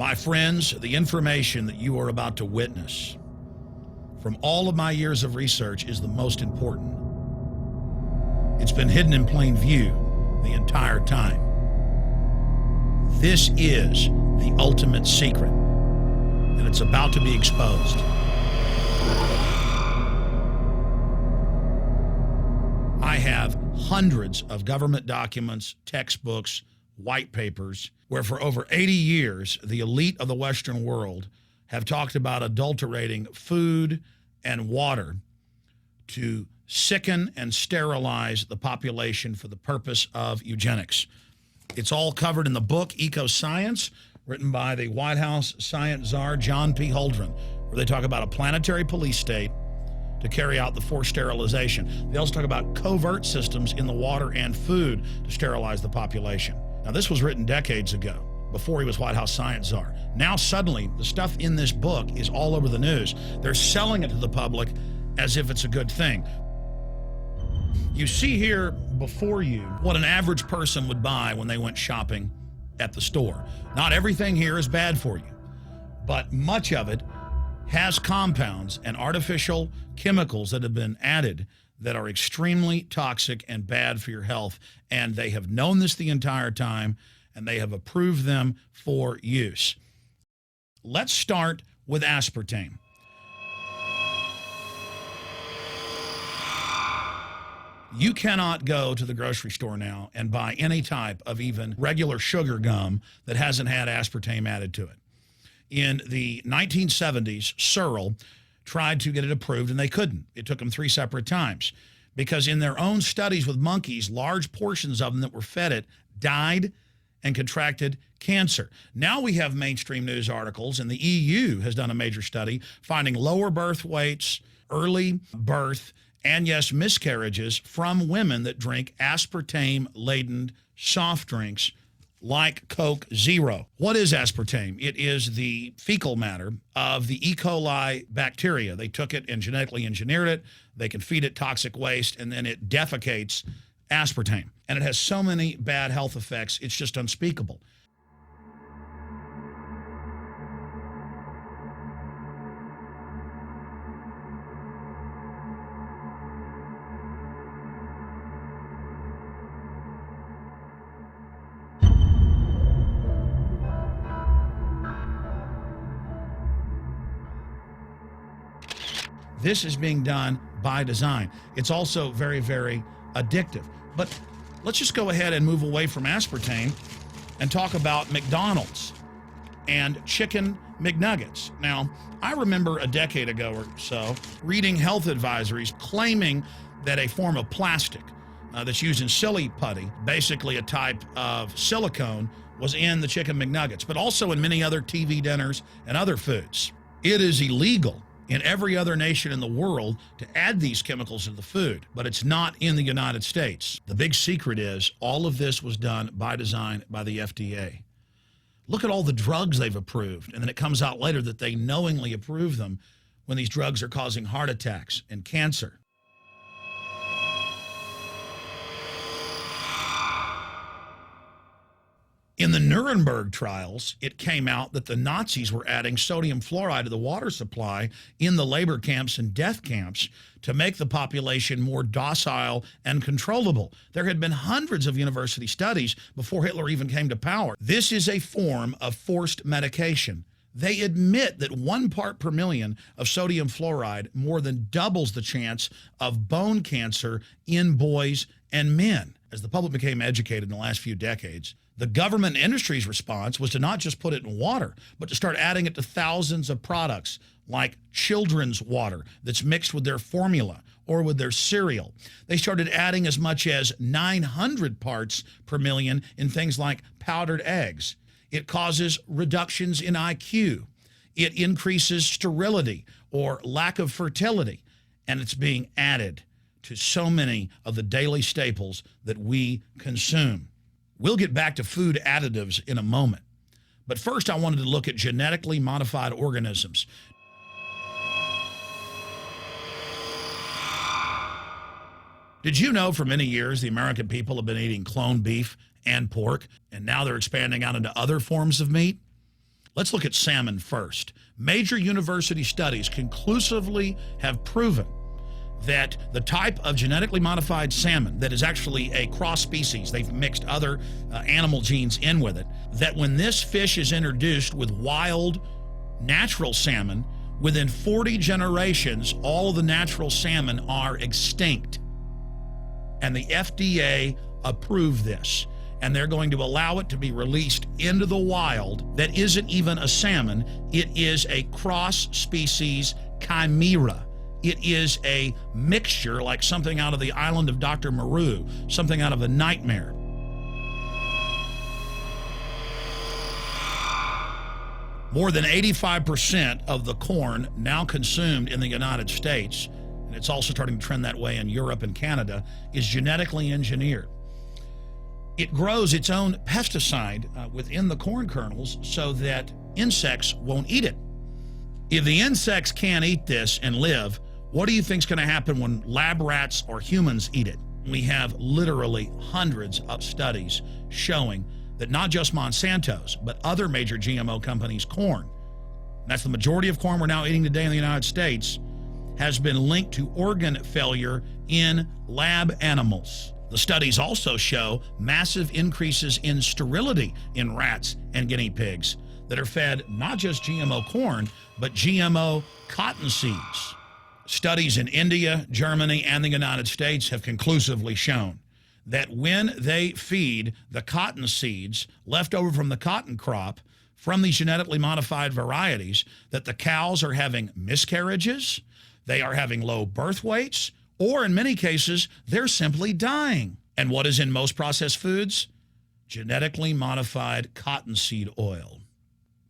My friends, the information that you are about to witness from all of my years of research is the most important. It's been hidden in plain view the entire time. This is the ultimate secret, and it's about to be exposed. I have hundreds of government documents, textbooks, white papers, where for over 80 years, the elite of the Western world have talked about adulterating food and water to sicken and sterilize the population for the purpose of eugenics. It's all covered in the book Eco Science, written by the White House science czar, John P. Holdren, where they talk about a planetary police state to carry out the forced sterilization. They also talk about covert systems in the water and food to sterilize the population. Now, this was written decades ago, before he was White House science czar. Now, suddenly, the stuff in this book is all over the news. They're selling it to the public as if it's a good thing. You see here before you what an average person would buy when they went shopping at the store. Not everything here is bad for you, but much of it has compounds and artificial chemicals that have been added that are extremely toxic and bad for your health. And they have known this the entire time, and they have approved them for use. Let's start with aspartame. You cannot go to the grocery store now and buy any type of even regular sugar gum that hasn't had aspartame added to it. In the 1970s, Searle tried to get it approved, and they couldn't. It took them 3 separate times because in their own studies with monkeys, large portions of them that were fed it died and contracted cancer. Now we have mainstream news articles, and the EU has done a major study finding lower birth weights, early birth, and yes, miscarriages from women that drink aspartame-laden soft drinks like Coke Zero. What is aspartame? It is the fecal matter of the E. coli bacteria. They took it and genetically engineered it. They can feed it toxic waste, and then it defecates aspartame. And it has so many bad health effects, it's just unspeakable. This is being done by design. It's also very, very addictive. But let's just go ahead and move away from aspartame and talk about McDonald's and chicken McNuggets. Now, I remember a decade ago or so reading health advisories claiming that a form of plastic that's used in silly putty, basically a type of silicone, was in the chicken McNuggets, but also in many other TV dinners and other foods. It is illegal in every other nation in the world to add these chemicals to the food, but it's not in the United States. The big secret is all of this was done by design by the FDA. Look at all the drugs they've approved, and then it comes out later that they knowingly approve them when these drugs are causing heart attacks and cancer. In the Nuremberg trials, it came out that the Nazis were adding sodium fluoride to the water supply in the labor camps and death camps to make the population more docile and controllable. There had been hundreds of university studies before Hitler even came to power. This is a form of forced medication. They admit that 1 part per million of sodium fluoride more than doubles the chance of bone cancer in boys and men. As the public became educated in the last few decades, the government and industry's response was to not just put it in water, but to start adding it to thousands of products like children's water that's mixed with their formula or with their cereal. They started adding as much as 900 parts per million in things like powdered eggs. It causes reductions in IQ. It increases sterility or lack of fertility, and it's being added to so many of the daily staples that we consume. We'll get back to food additives in a moment. But first, I wanted to look at genetically modified organisms. Did you know for many years the American people have been eating cloned beef and pork, and now they're expanding out into other forms of meat? Let's look at salmon first. Major university studies conclusively have proven that the type of genetically modified salmon that is actually a cross species, they've mixed other animal genes in with it, that when this fish is introduced with wild natural salmon, within 40 generations, all of the natural salmon are extinct. And the FDA approved this. And they're going to allow it to be released into the wild that isn't even a salmon. It is a cross-species chimera. It is a mixture like something out of the island of Dr. Moreau, something out of a nightmare. More than 85% of the corn now consumed in the United States, and it's also starting to trend that way in Europe and Canada, is genetically engineered. It grows its own pesticide within the corn kernels so that insects won't eat it. If the insects can't eat this and live, what do you think is going to happen when lab rats or humans eat it? We have literally hundreds of studies showing that not just Monsanto's, but other major GMO companies' corn, that's the majority of corn we're now eating today in the United States, has been linked to organ failure in lab animals. The studies also show massive increases in sterility in rats and guinea pigs that are fed not just GMO corn, but GMO cotton seeds. Studies in India, Germany, and the United States have conclusively shown that when they feed the cotton seeds left over from the cotton crop from these genetically modified varieties, that the cows are having miscarriages, they are having low birth weights, or in many cases, they're simply dying. And what is in most processed foods? Genetically modified cottonseed oil.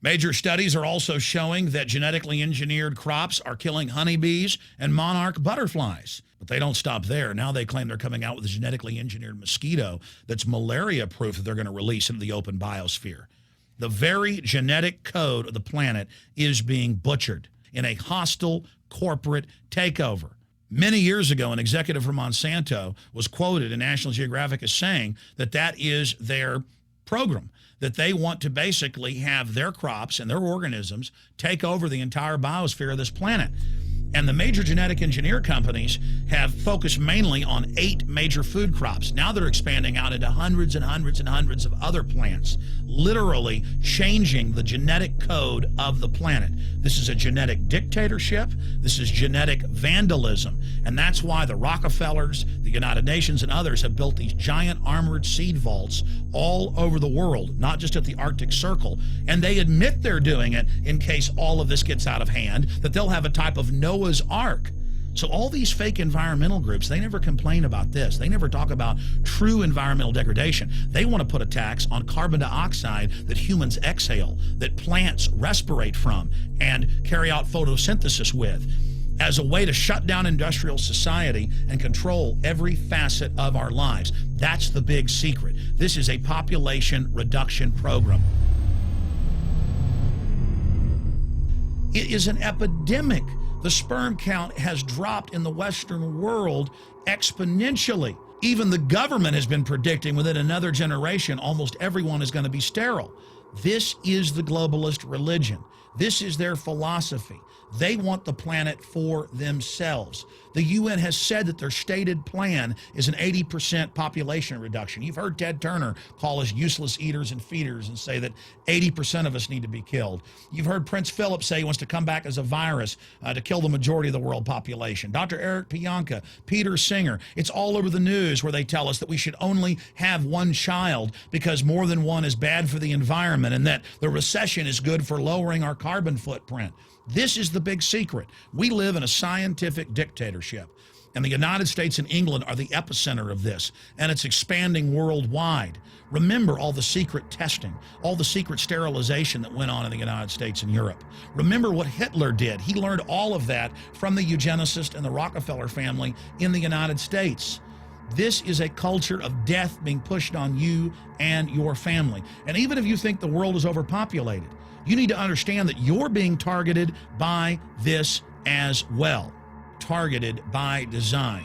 Major studies are also showing that genetically engineered crops are killing honeybees and monarch butterflies. But they don't stop there. Now they claim they're coming out with a genetically engineered mosquito that's malaria-proof that they're going to release into the open biosphere. The very genetic code of the planet is being butchered in a hostile corporate takeover. Many years ago, an executive from Monsanto was quoted in National Geographic as saying that that is their program, that they want to basically have their crops and their organisms take over the entire biosphere of this planet. And the major genetic engineer companies have focused mainly on 8 major food crops. Now they're expanding out into hundreds and hundreds and hundreds of other plants, literally changing the genetic code of the planet. This is a genetic dictatorship. This is genetic vandalism. And that's why the Rockefellers, the United Nations, and others have built these giant armored seed vaults all over the world, not just at the Arctic Circle. And they admit they're doing it in case all of this gets out of hand, that they'll have a type of Noah's Ark. So all these fake environmental groups, they never complain about this. They never talk about true environmental degradation. They want to put a tax on carbon dioxide that humans exhale, that plants respirate from and carry out photosynthesis with, as a way to shut down industrial society and control every facet of our lives. That's the big secret. This is a population reduction program. It is an epidemic. The sperm count has dropped in the Western world exponentially. Even the government has been predicting within another generation, almost everyone is going to be sterile. This is the globalist religion. This is their philosophy. They want the planet for themselves. The UN has said that their stated plan is an 80% population reduction. You've heard Ted Turner call us useless eaters and feeders and say that 80% of us need to be killed. You've heard Prince Philip say he wants to come back as a virus to kill the majority of the world population. Dr. Eric Pianka, Peter Singer, it's all over the news where they tell us that we should only have one child because more than one is bad for the environment and that the recession is good for lowering our carbon footprint. This is the big secret. We live in a scientific dictatorship, and the United States and England are the epicenter of this, and it's expanding worldwide. Remember all the secret testing, all the secret sterilization that went on in the United States and Europe. Remember what Hitler did. He learned all of that from the eugenicist and the Rockefeller family in the United States. This is a culture of death being pushed on you and your family. And even if you think the world is overpopulated, you need to understand that you're being targeted by this as well. Targeted by design.